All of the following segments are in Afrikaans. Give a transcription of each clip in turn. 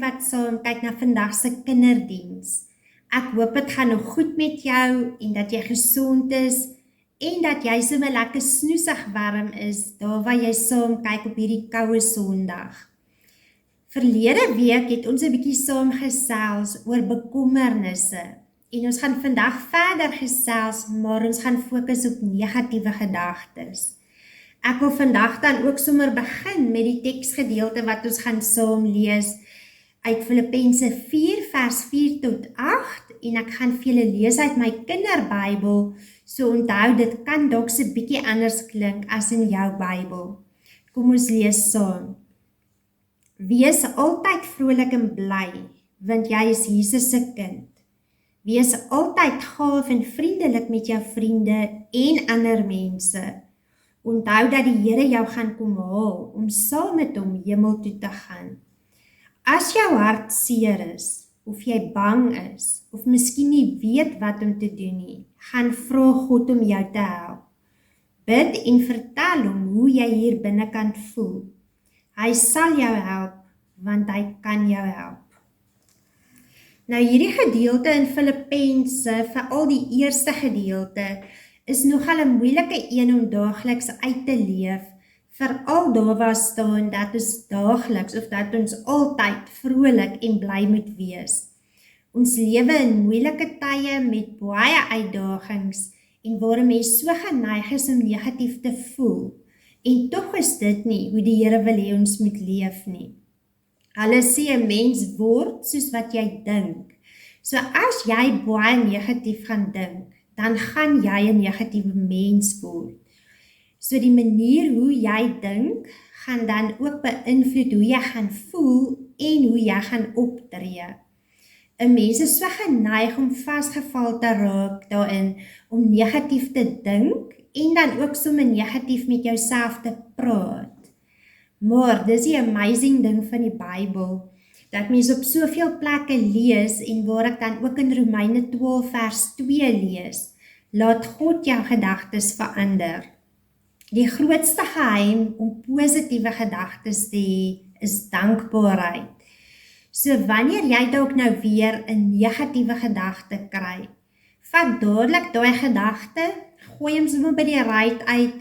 wat saam kyk na vandag se kinderdiens. Ek hoop dit gaan nog goed met jou en dat jy gesond is en dat jy sommer lekker snoesig warm is daar waar jy saam kyk op hierdie koue Sondag. Verlede week het ons 'n bietjie saam gesels oor bekommernisse en ons gaan vandag verder gesels, maar ons gaan fokus op negatiewe gedagtes. Ek wil vandag dan ook sommer begin met die teksgedeelte wat ons gaan saam lees uit Filippense 4 vers 4 tot 8 en ek gaan vir julle lees uit my kinderbybel, so onthou dit kan dalk 'n bietjie anders klink as in jou Bybel. Kom ons lees saam. Wees altyd vrolik en bly, want jy is Jesus se kind. Wees altyd gaaf en vriendelik met jou vriende en ander mense. Onthou dat die Here jou gaan kom haal om saam met hom hemel toe te gaan. As jou hart seer is, of jy bang is, of miskien nie weet wat om te doen nie, gaan vra God om jou te help. Bid en vertel hom hoe jy hier binnekant voel. Hy sal jou help, want hy kan jou help. Nou hierdie gedeelte in Filippense, veral die eerste gedeelte, is nogal 'n moeilike een om daagliks uit te leef, veral daar waar staan dat ons daagliks of dat ons altyd vrolik en bly moet wees. Ons lewe in moeilike tye met baie uitdagings en waar 'n mens so geneig is om negatief te voel. En tog is dit nie hoe die Here wil hê ons moet leef nie. Hulle sê 'n mens word soos wat jy dink. So as jy baie negatief gaan dink, dan gaan jy 'n negatiewe mens word. So die manier hoe jy dink, gaan dan ook beïnvloed hoe jy gaan voel en hoe jy gaan optree. 'n Mens is so geneig om vasgeval te raak daarin om negatief te dink en dan ook sommer negatief met jouself te praat. Maar dis die amazing ding van die Bybel, dat mens op soveel plekke lees en waar ek dan ook in Romeine 12 vers 2 lees, laat God jou gedagtes verander. Die grootste geheim om positiewe gedagtes te hê, is dankbaarheid. So wanneer jy dalk nou weer 'n negatiewe gedagte kry, vat dadelik daai gedagte, gooi hom sommer by die ruit uit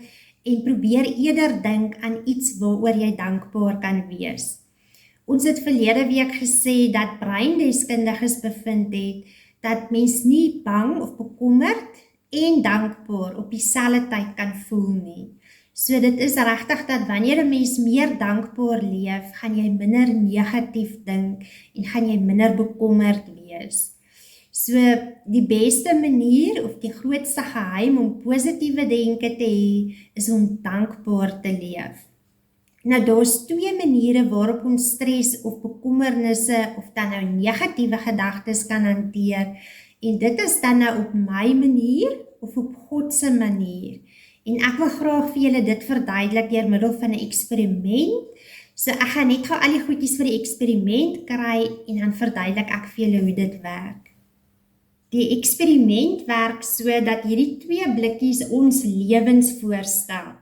en probeer eerder dink aan iets waaroor jy dankbaar kan wees. Ons het verlede week gesê dat breindeskundiges bevind het dat mens nie bang of bekommerd en dankbaar op dieselfde tyd kan voel nie. So dit is regtig dat wanneer 'n mens meer dankbaar leef, gaan jy minder negatief dink en gaan jy minder bekommerd wees. So die beste manier of die grootste geheim om positiewe denke te hê, is om dankbaar te leef. Nou daar's twee maniere waarop ons stres of bekommernisse of dan nou negatiewe gedagtes kan hanteer, en dit is dan nou op my manier of op God se manier. En ek wil graag vir julle dit verduidelik deur middel van 'n eksperiment. So ek gaan net gou al die goedjies vir die eksperiment kry en dan verduidelik ek vir julle hoe dit werk. Die eksperiment werk so dat hierdie twee blikkies ons lewens voorstel.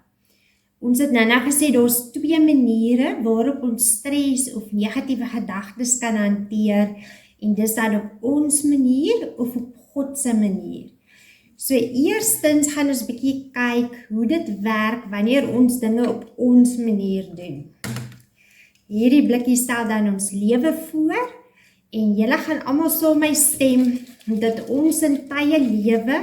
Ons het nou gesê daar's twee maniere waarop ons stres of negatiewe gedagtes kan hanteer, en dis dan op ons manier of op God se manier. So eerstens gaan ons bietjie kyk hoe dit werk wanneer ons dinge op ons manier doen. Hierdie blikkie stel dan ons lewe voor, en julle gaan almal saam my stem dat ons in tye lewe,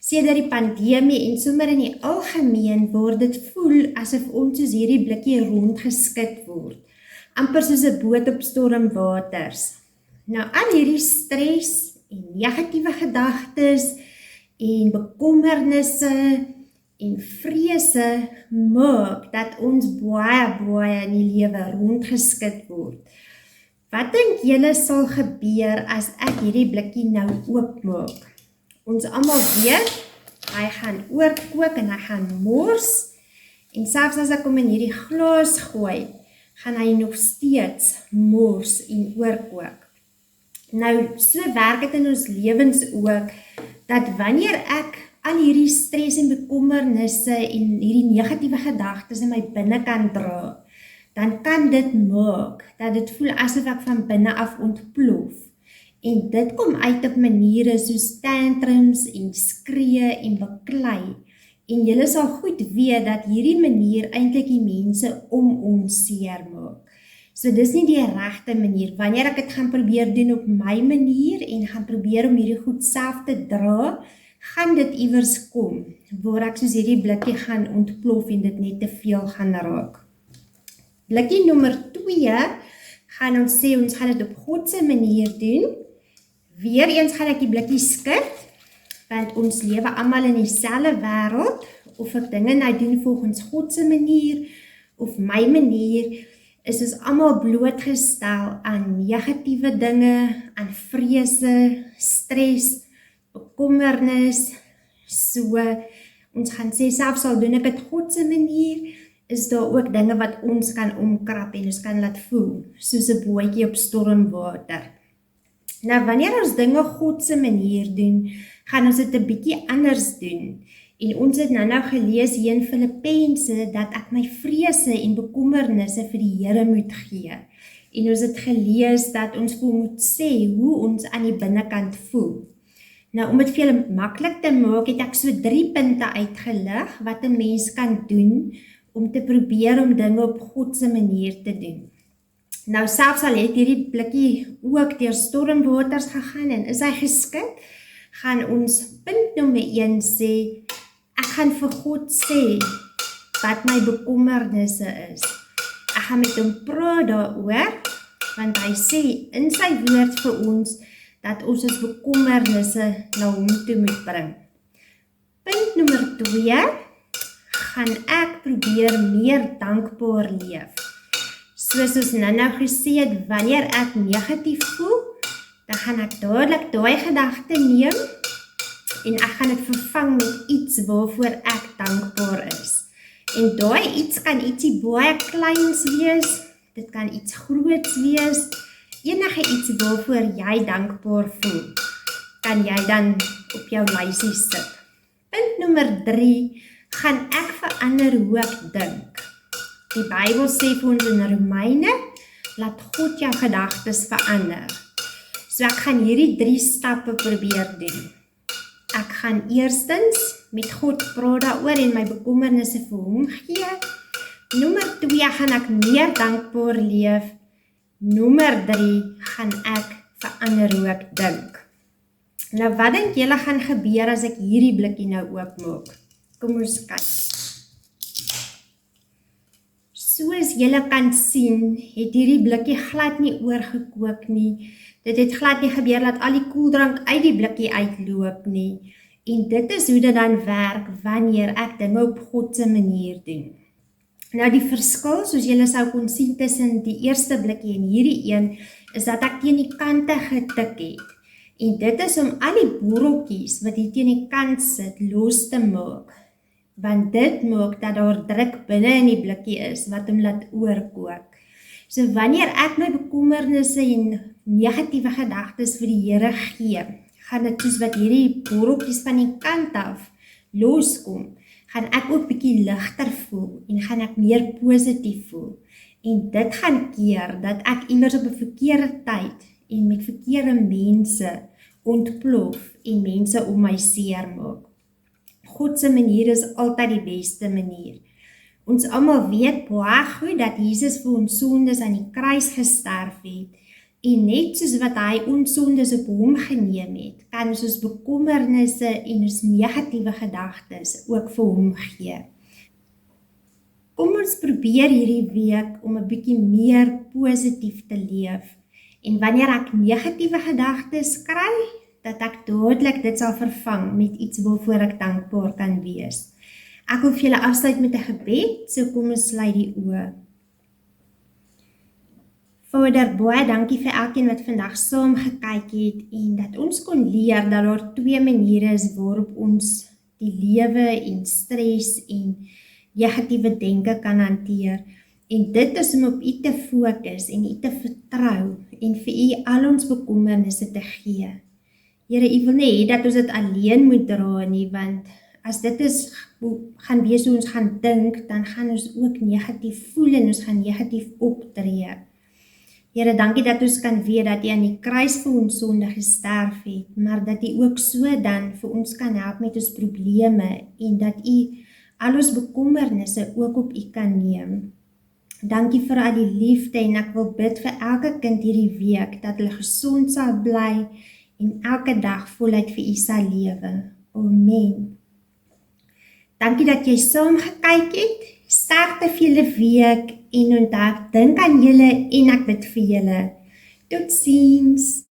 sedert die pandemie en sommer in die algemeen, word dit voel asof ons soos hierdie blikkie rondgeskit word, amper soos 'n boot op stormwaters. Nou al hierdie stres en negatiewe gedagtes en bekommernisse en vrese maak dat ons baie in die lewe rondgeskit word. Wat dink julle sal gebeur as ek hierdie blikkie nou oopmaak? Ons almal weet, hy gaan oorkook en hy gaan mors, en selfs as ek hom in hierdie glas gooi, gaan hy nog steeds mors en oorkook. Nou, so werk dit in ons lewens ook, dat wanneer ek al hierdie stres en bekommernisse en hierdie negatiewe gedagtes in my binnekant dra, dan kan dit maak dat dit voel asof ek van binne af ontplof. En dit kom uit op maniere soos tantrums en skree en beklei. En julle sal goed weet dat hierdie manier eintlik die mense om ons seer maak. So dis nie die regte manier. Wanneer ek dit gaan probeer doen op my manier en gaan probeer om hierdie goed self te dra, gaan dit iewers kom, waar ek soos hierdie blikkie gaan ontplof en dit net te veel gaan raak. Blikkie nommer 2 gaan ons sê ons gaan dit op God se manier doen. Weereens gaan ek die blikkie skud, want ons lewe almal in dieselfde wêreld, of ek dinge nou doen volgens God se manier, of my manier, is ons almal blootgestel aan negatiewe dinge, aan vrese, stres, bekommernis. So, ons gaan sê, selfs al doen ek dit God se manier, is daar ook dinge wat ons kan omkrap en ons kan laat voel, soos 'n bootjie op stormwater. Nou, wanneer ons dinge God se manier doen, gaan ons dit 'n bietjie anders doen. En ons het nou gelees hier in Filippense dat ek my vrese en bekommernisse vir die Here moet gee. En ons het gelees dat ons moet sê hoe ons aan die binnekant voel. Nou, om dit vir julle maklik te maak, het ek so 3 punte uitgelig wat 'n mens kan doen om te probeer om dinge op God se manier te doen. Nou, selfs al het hierdie blikkie ook deur stormwaters gegaan en is hy geskit, gaan ons punt nommer 1 sê, ek gaan vir God sê wat my bekommernisse is. Ek gaan met hom praat daaroor, want hy sê in sy woord vir ons, dat ons bekommernisse na hom toe moet bring. Punt nommer 2, gaan ek probeer meer dankbaar leef. Soos ons nou gesê het, wanneer ek negatief voel, dan gaan ek dadelik daai gedagte neem, en ek gaan dit vervang met iets waarvoor ek dankbaar is. En daai iets kan ietsie baie kleins wees, dit kan iets groots wees, enige iets waarvoor jy dankbaar voel, kan jy dan op jou lysie sit. Punt nommer 3, gaan ek verander hoe ek dink. Die Bybel sê vir ons in Romeine, laat God jou gedagtes verander. So ek gaan hierdie 3 stappe probeer doen. Ek gaan eerstens met God praat daaroor en my bekommernisse vir hom gee. Nommer 2, gaan ek meer dankbaar leef. Nommer 3, gaan ek verander hoe ek dink. Nou, wat dink julle gaan gebeur as ek hierdie blikkie nou oopmaak? Kom ons kyk. Soos julle kan sien, het hierdie blikkie glad nie oorgekook nie. Dit het glad nie gebeur dat al die koeldrank uit die blikkie uitloop nie. En dit is hoe dit dan werk wanneer ek dinge op God se manier doen. Nou die verskil, soos julle sou kon sien tussen die eerste blikkie en hierdie een, is dat ek teen die kante getik het. En dit is om al die borreltjies wat hier teen die kant sit, los te maak. Want dit maak dat daar druk binne in die blikkie is, wat hom laat oorkook. So wanneer ek my bekommernisse en negatiewe gedagtes vir die Here gee, gaan dit soos wat hierdie borreltjies van die kant af loskom, gaan ek ook bietjie ligter voel en gaan ek meer positief voel. En dit gaan keer dat ek iewers op 'n verkeerde tyd en met verkeerde mense ontplof en mense om my seer maak. God se manier is altyd die beste manier. Ons almal weet baie goed dat Jesus vir ons sondes aan die kruis gesterf het, en net soos wat hy ons sondes op hom geneem het, kan ons bekommernisse en ons negatiewe gedagtes ook vir hom gee. Kom ons probeer hierdie week om 'n bietjie meer positief te leef, en wanneer ek negatiewe gedagtes kry, dat ek dadelik dit sal vervang met iets waarvoor ek dankbaar kan wees. Ek wil vir julle afsluit met 'n gebed, so kom ons sluit die oë. Vader, baie dankie vir elkeen wat vandag saam gekyk het en dat ons kon leer dat daar 2 maniere is waarop ons die lewe en stres en negatiewe denke kan hanteer. En dit is om op U te fokus en U te vertrou en vir U al ons bekommernisse te gee. Here, U wil nie hê dat ons dit alleen moet dra nie, want as dit is, gaan wees hoe ons gaan dink, dan gaan ons ook negatief voel en ons gaan negatief optree. Here, dankie dat ons kan weet dat U aan die kruis vir ons sonde gesterf het, maar dat U ook so dan vir ons kan help met ons probleme en dat U al ons bekommernisse ook op U kan neem. Dankie vir al die liefde en ek wil bid vir elke kind hierdie week, dat hulle gesond sal bly en elke dag voluit vir U sal lewe. Amen. Dankie dat jy saam gekyk het, sterkte vir julle week en onthou, dink aan julle en ek bid vir julle. Totsiens!